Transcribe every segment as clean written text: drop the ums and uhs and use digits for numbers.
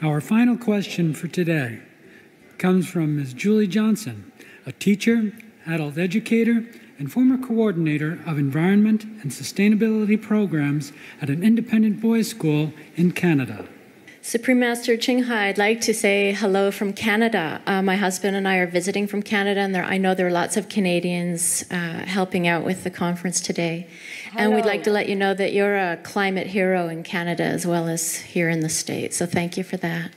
Our final question for today comes from Ms. Julie Johnson, a teacher, adult educator, and former coordinator of environment and sustainability programs at an independent boys' school in Canada. Supreme Master Ching Hai, I'd like to say hello from Canada. My husband and I are visiting from Canada, and I know there are lots of Canadians helping out with the conference today. Hello. And we'd like to let you know that you're a climate hero in Canada as well as here in the States, so thank you for that.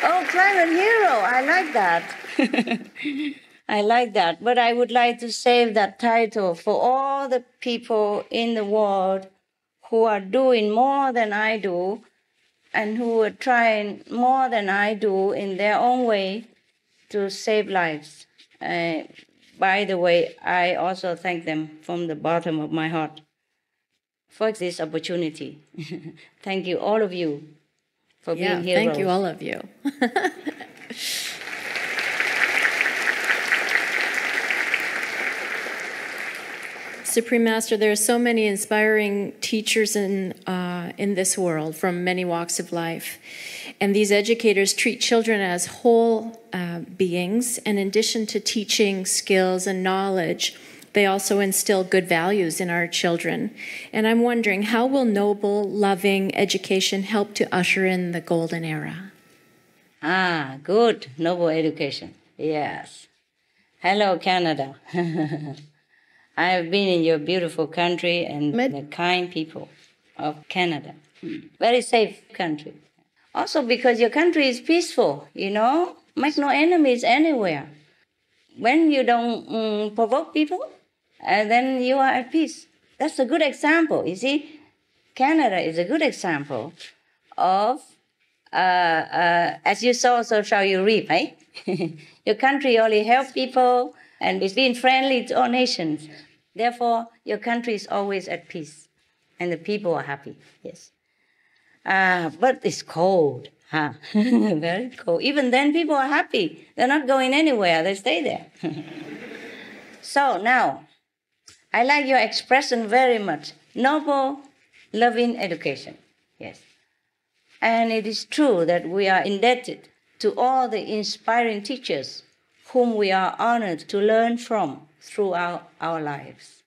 Oh, climate hero, I like that. I like that, but I would like to save that title for all the people in the world who are doing more than I do and who are trying more than I do in their own way to save lives. By the way, I also thank them from the bottom of my heart for this opportunity. Thank you, all of you, for being heroes. Thank you, all of you. Supreme Master, there are so many inspiring teachers in this world from many walks of life. And these educators treat children as whole beings. And in addition to teaching skills and knowledge, they also instill good values in our children. And I'm wondering, how will noble, loving education help to usher in the golden era? Ah, good. Noble education. Yes. Hello, Canada. I have been in your beautiful country and the kind people of Canada. Very safe country. Also because your country is peaceful, you know, make no enemies anywhere. When you don't provoke people, then you are at peace. That's a good example. You see, Canada is a good example of, as you sow, so shall you reap, right? Your country only helps people and is being friendly to all nations. Therefore, your country is always at peace, and the people are happy, yes. But it's cold, huh? Very cold. Even then, people are happy. They're not going anywhere. They stay there. So now, I like your expression very much. Noble, loving education, yes. And it is true that we are indebted to all the inspiring teachers whom we are honored to learn from throughout our lives.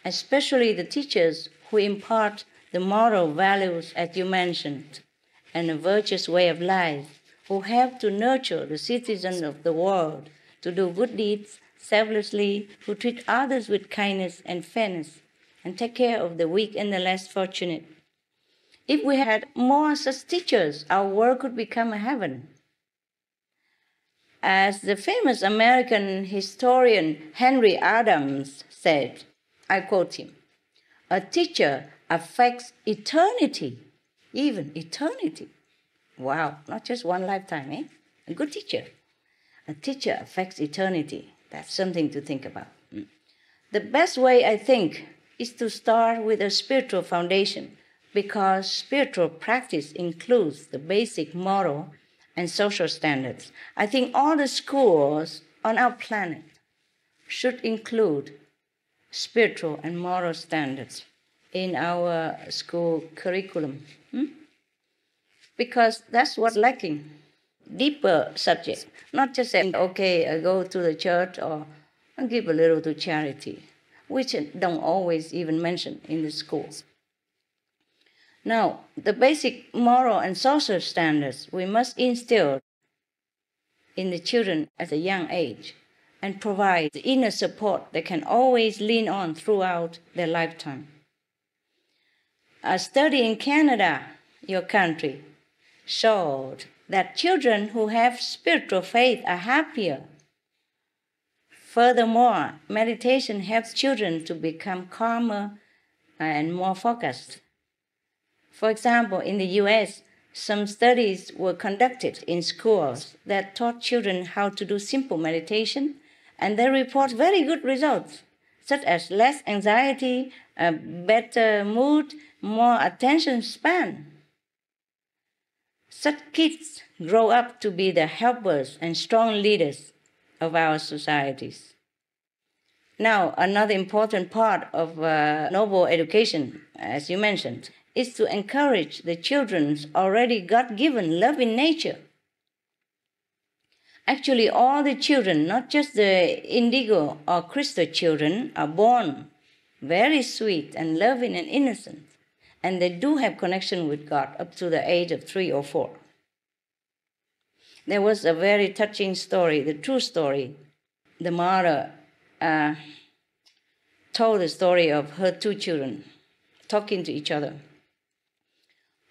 Especially the teachers who impart the moral values, as you mentioned, and a virtuous way of life, who help to nurture the citizens of the world to do good deeds selflessly, who treat others with kindness and fairness, and take care of the weak and the less fortunate. If we had more such teachers, our world could become a heaven. As the famous American historian Henry Adams said, I quote him, "A teacher affects eternity, even eternity." Wow, not just one lifetime, eh? A good teacher. A teacher affects eternity. That's something to think about. The best way, I think, is to start with a spiritual foundation, because spiritual practice includes the basic moral and social standards. I think all the schools on our planet should include spiritual and moral standards in our school curriculum. Because that's what's lacking. Deeper subject, not just saying, okay, I go to the church or I give a little to charity, which don't always even mention in the schools. Now, the basic moral and social standards we must instill in the children at a young age and provide the inner support they can always lean on throughout their lifetime. A study in Canada, your country, showed that children who have spiritual faith are happier. Furthermore, meditation helps children to become calmer and more focused. For example, in the US, some studies were conducted in schools that taught children how to do simple meditation, and they report very good results, such as less anxiety, a better mood, more attention span. Such kids grow up to be the helpers and strong leaders of our societies. Now, another important part of noble education, as you mentioned, is to encourage the children's already God-given love in nature. Actually, all the children, not just the indigo or crystal children, are born very sweet and loving and innocent. And they do have connection with God up to the age of 3 or 4. There was a very touching story, the true story. The mother told the story of her 2 children talking to each other.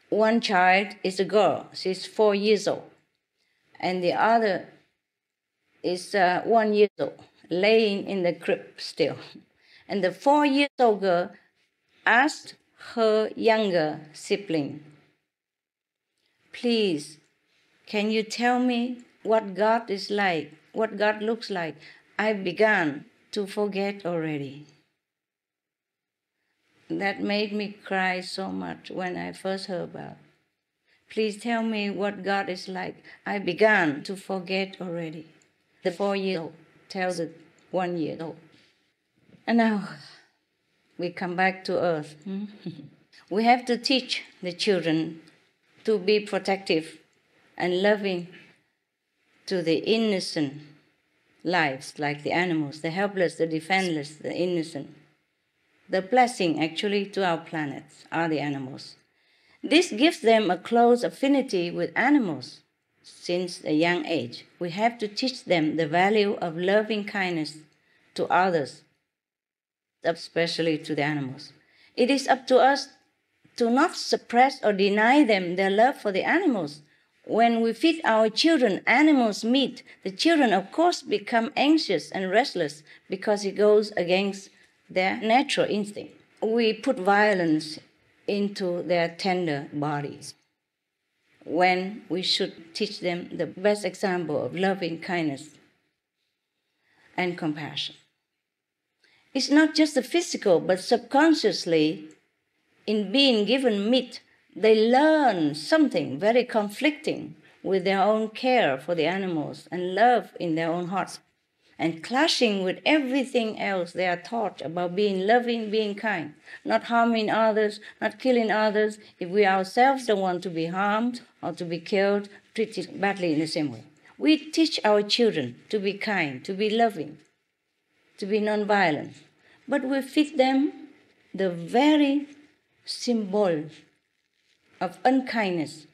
One child is a girl, she's 4 years old, and the other is 1 year old, laying in the crib still. And the 4-year-old girl asked her younger sibling, "Please, can you tell me what God is like, what God looks like? I've begun to forget already." That made me cry so much when I first heard about it. "Please tell me what God is like. I began to forget already." The 4-year-old tells the 1-year-old. And now we come back to earth. We have to teach the children to be protective and loving to the innocent lives, like the animals, the helpless, the defenseless, the innocent. The blessing, actually, to our planet are the animals. This gives them a close affinity with animals since a young age. We have to teach them the value of loving kindness to others, especially to the animals. It is up to us to not suppress or deny them their love for the animals. When we feed our children animals' meat, the children, of course, become anxious and restless because it goes against their natural instinct. We put violence into their tender bodies when we should teach them the best example of loving kindness and compassion. It's not just the physical, but subconsciously, in being given meat, they learn something very conflicting with their own care for the animals and love in their own hearts, and clashing with everything else they are taught about being loving, being kind, not harming others, not killing others. If we ourselves don't want to be harmed or to be killed, treated badly in the same way. We teach our children to be kind, to be loving, to be nonviolent, but we feed them the very symbol of unkindness,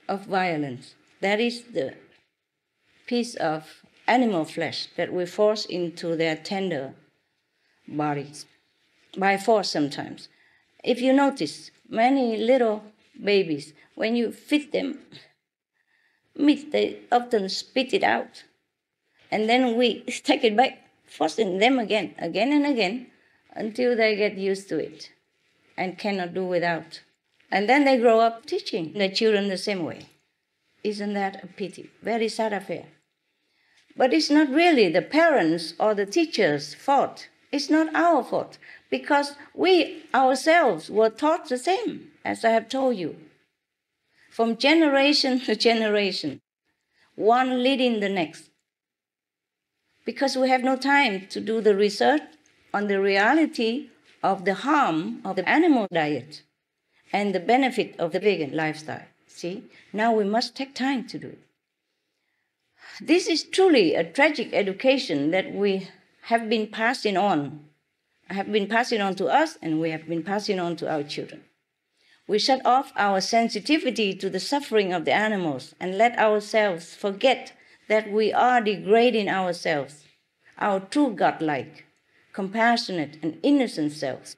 of violence. That is the piece of animal flesh that we force into their tender bodies, by force sometimes. If you notice, many little babies, when you feed them meat, they often spit it out. And then we take it back, forcing them again and again, until they get used to it and cannot do without. And then they grow up teaching their children the same way. Isn't that a pity? Very sad affair. But it's not really the parents' or the teachers' fault. It's not our fault, because we ourselves were taught the same, as I have told you. From generation to generation, one leading the next. Because we have no time to do the research on the reality of the harm of the animal diet and the benefit of the vegan lifestyle. See, now we must take time to do it. This is truly a tragic education that we have been passing on, to us, and we have been passing on to our children. We shut off our sensitivity to the suffering of the animals and let ourselves forget that we are degrading ourselves, our true godlike, compassionate, and innocent selves.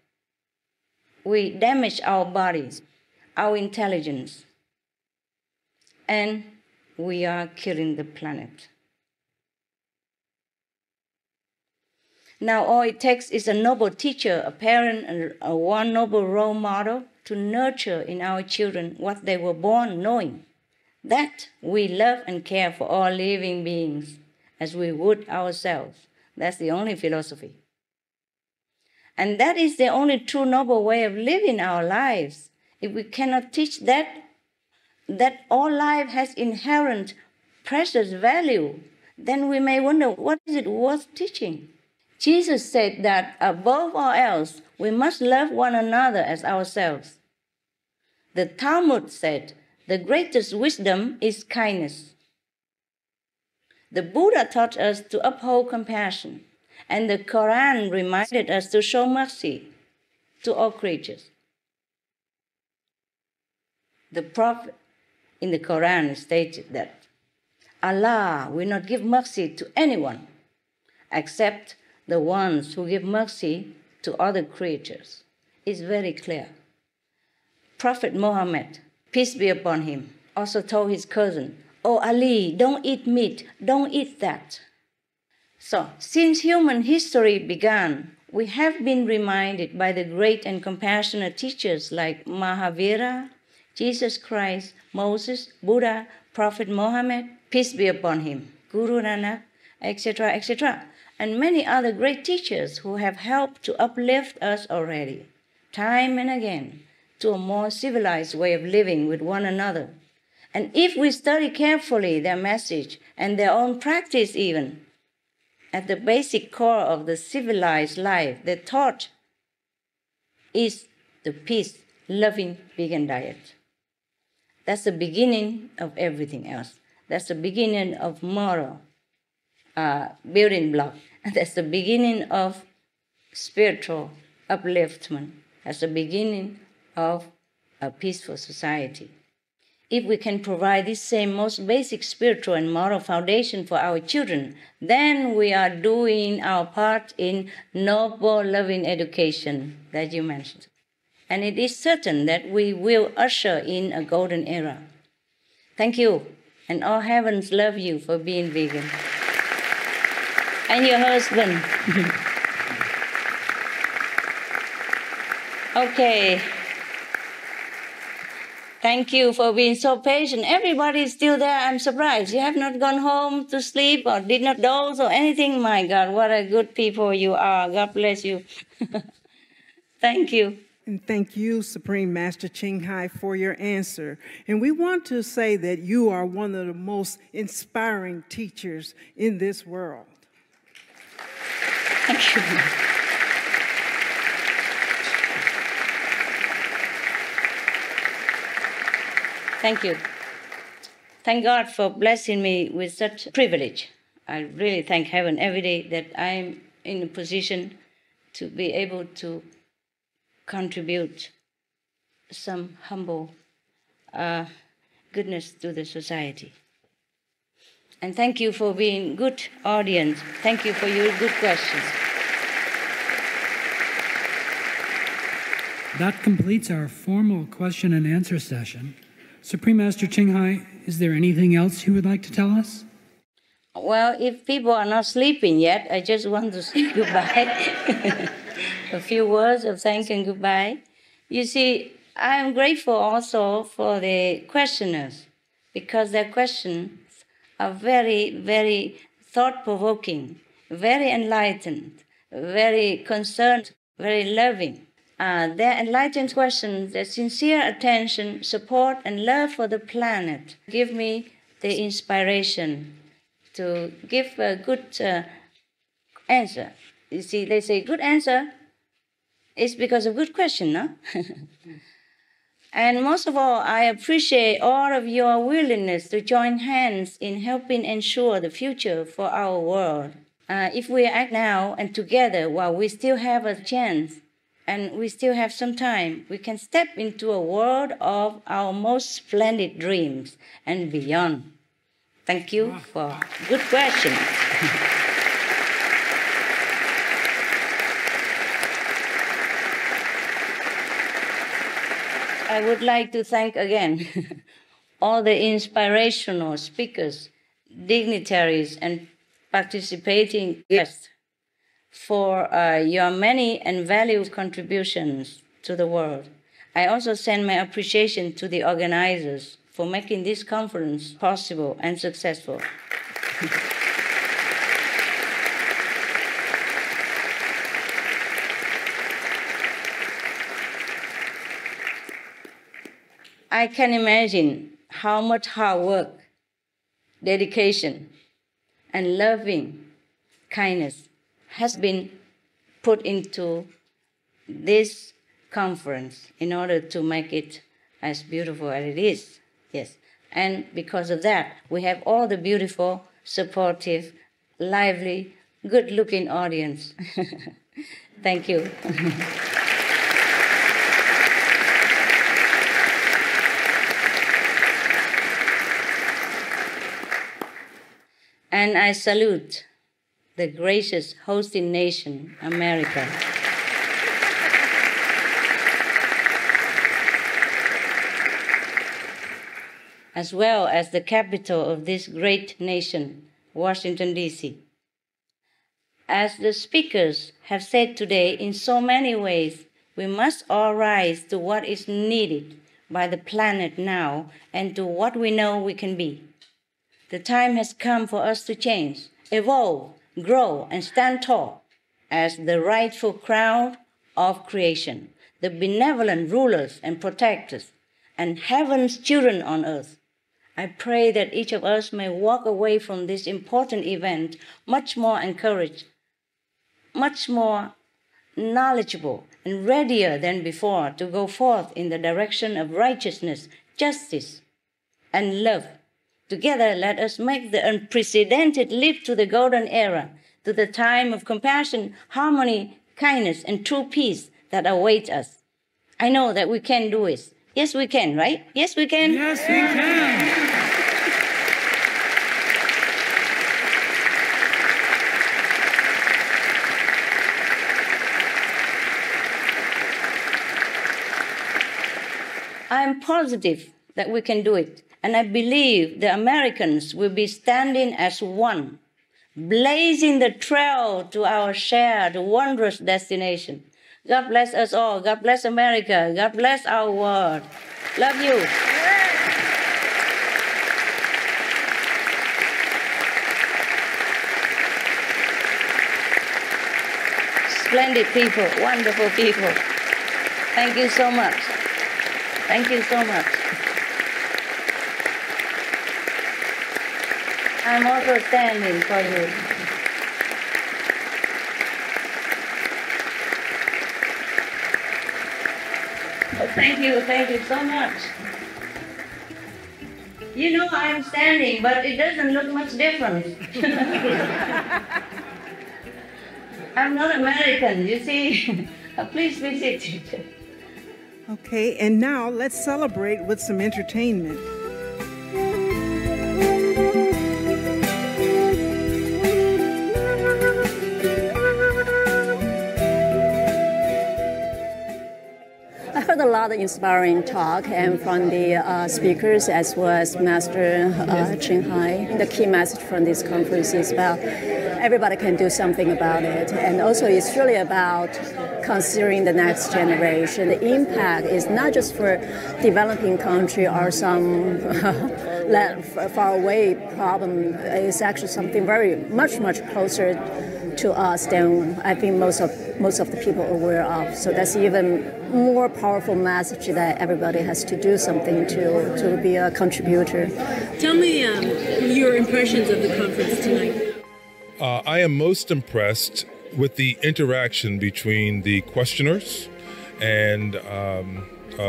We damage our bodies, our intelligence, and we are killing the planet. Now all it takes is a noble teacher, a parent, and one noble role model to nurture in our children what they were born knowing, that we love and care for all living beings as we would ourselves. That's the only philosophy. And that is the only true noble way of living our lives. If we cannot teach that all life has inherent precious value, then we may wonder, what is it worth teaching? Jesus said that above all else, we must love one another as ourselves. The Talmud said, the greatest wisdom is kindness. The Buddha taught us to uphold compassion, and the Quran reminded us to show mercy to all creatures. The Prophet in the Quran stated that Allah will not give mercy to anyone except the ones who give mercy to other creatures. It's very clear. Prophet Muhammad, peace be upon him, also told his cousin, "Oh Ali, don't eat meat, don't eat that." So, since human history began, we have been reminded by the great and compassionate teachers like Mahavira, Jesus Christ, Moses, Buddha, Prophet Muhammad, peace be upon him, Guru Nanak, etc., etc., and many other great teachers who have helped to uplift us already, time and again, to a more civilized way of living with one another. And if we study carefully their message and their own practice even, at the basic core of the civilized life they taught is the peace-loving vegan diet. That's the beginning of everything else. That's the beginning of moral building block. That's the beginning of spiritual upliftment. That's the beginning of a peaceful society. If we can provide this same most basic spiritual and moral foundation for our children, then we are doing our part in noble, loving education that you mentioned. And it is certain that we will usher in a golden era. Thank you, and all heavens love you for being vegan. And your husband. Okay. Thank you for being so patient. Everybody is still there. I'm surprised. You have not gone home to sleep or did not doze or anything. My God, what a good people you are. God bless you. Thank you. And thank you, Supreme Master Ching Hai, for your answer. And we want to say that you are one of the most inspiring teachers in this world. Thank you. Thank you. Thank God for blessing me with such privilege. I really thank heaven every day that I'm in a position to be able to contribute some humble goodness to the society. And thank you for being good audience. Thank you for your good questions. That completes our formal question and answer session. Supreme Master Ching Hai, is there anything else you would like to tell us? Well, if people are not sleeping yet, I just want to say goodbye. A few words of thanks and goodbye. You see, I am grateful also for the questioners because their questions are very, very thought-provoking, very enlightened, very concerned, very loving. Their enlightened questions, their sincere attention, support, and love for the planet give me the inspiration to give a good answer. You see, they say good answer is because of good question, no? And most of all, I appreciate all of your willingness to join hands in helping ensure the future for our world. If we act now and together while we still have a chance and we still have some time, we can step into a world of our most splendid dreams and beyond. Thank you for good questions. I would like to thank again all the inspirational speakers, dignitaries, and participating guests for your many and valuable contributions to the world. I also send my appreciation to the organizers for making this conference possible and successful. I can imagine how much hard work, dedication, and loving kindness has been put into this conference in order to make it as beautiful as it is. Yes. And because of that, we have all the beautiful, supportive, lively, good-looking audience. Thank you. And I salute the gracious hosting nation, America. As well as the capital of this great nation, Washington, D.C. As the speakers have said today, in so many ways, we must all rise to what is needed by the planet now and to what we know we can be. The time has come for us to change, evolve, grow, and stand tall as the rightful crown of creation, the benevolent rulers and protectors, and heaven's children on earth. I pray that each of us may walk away from this important event much more encouraged, much more knowledgeable, and readier than before to go forth in the direction of righteousness, justice, and love. Together, let us make the unprecedented leap to the golden era, to the time of compassion, harmony, kindness, and true peace that awaits us. I know that we can do it. Yes, we can, right? Yes, we can. Yes, we can. I'm positive that we can do it. And I believe the Americans will be standing as one, blazing the trail to our shared wondrous destination. God bless us all. God bless America. God bless our world. Love you. Splendid people, wonderful people. Thank you so much. Thank you so much. I'm also standing for you. Oh, thank you so much. You know I'm standing, but it doesn't look much different. I'm not American, you see. Please be seated. Okay, and now let's celebrate with some entertainment. I heard a lot of inspiring talk and from the speakers as well as Master Ching Hai. The key message from this conference is about everybody can do something about it, and also it's really about considering the next generation. The impact is not just for developing country or some far away problem. It's actually something very much closer to us than I think most of the people are aware of. So that's even more powerful message that everybody has to do something to be a contributor. Tell me your impressions of the conference tonight. I am most impressed with the interaction between the questioners and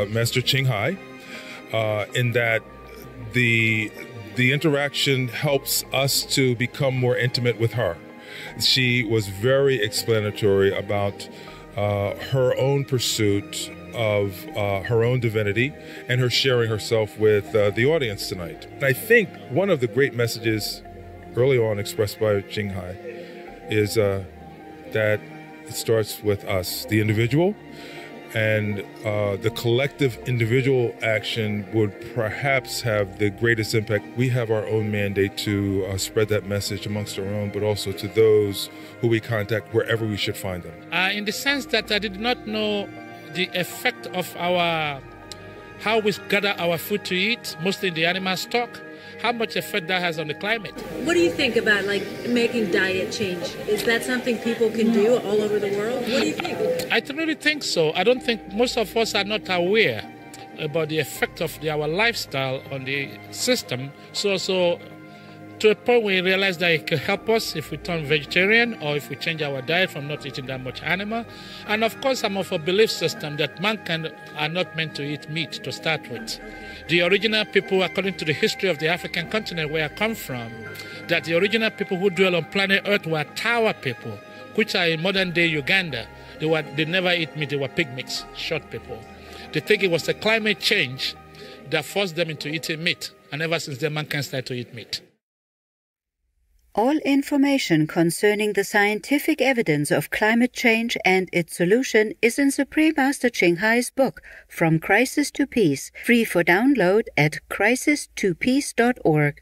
Master Ching Hai, in that the interaction helps us to become more intimate with her. She was very explanatory about her own pursuit of her own divinity and her sharing herself with the audience tonight. And I think one of the great messages early on expressed by Ching Hai is that it starts with us, the individual, and the collective individual action would perhaps have the greatest impact. We have our own mandate to spread that message amongst our own, but also to those who we contact wherever we should find them. In the sense that I did not know the effect of how we gather our food to eat, mostly the animal stock, how much effect that has on the climate. What do you think about making diet change? Is that something people can do all over the world? What do you think? I really think so. I don't think most of us are not aware about the effect of our lifestyle on the system. So to a point where we realized that it could help us if we turn vegetarian or if we change our diet from not eating that much animal. And of course, I'm of a belief system that mankind are not meant to eat meat to start with. The original people, according to the history of the African continent where I come from, that the original people who dwell on planet Earth were Tawa people, which are in modern-day Uganda. They never eat meat. They were pygmies, short people. They think it was the climate change that forced them into eating meat. And ever since then, mankind started to eat meat. All information concerning the scientific evidence of climate change and its solution is in Supreme Master Ching Hai's book, From Crisis to Peace, free for download at crisis2peace.org.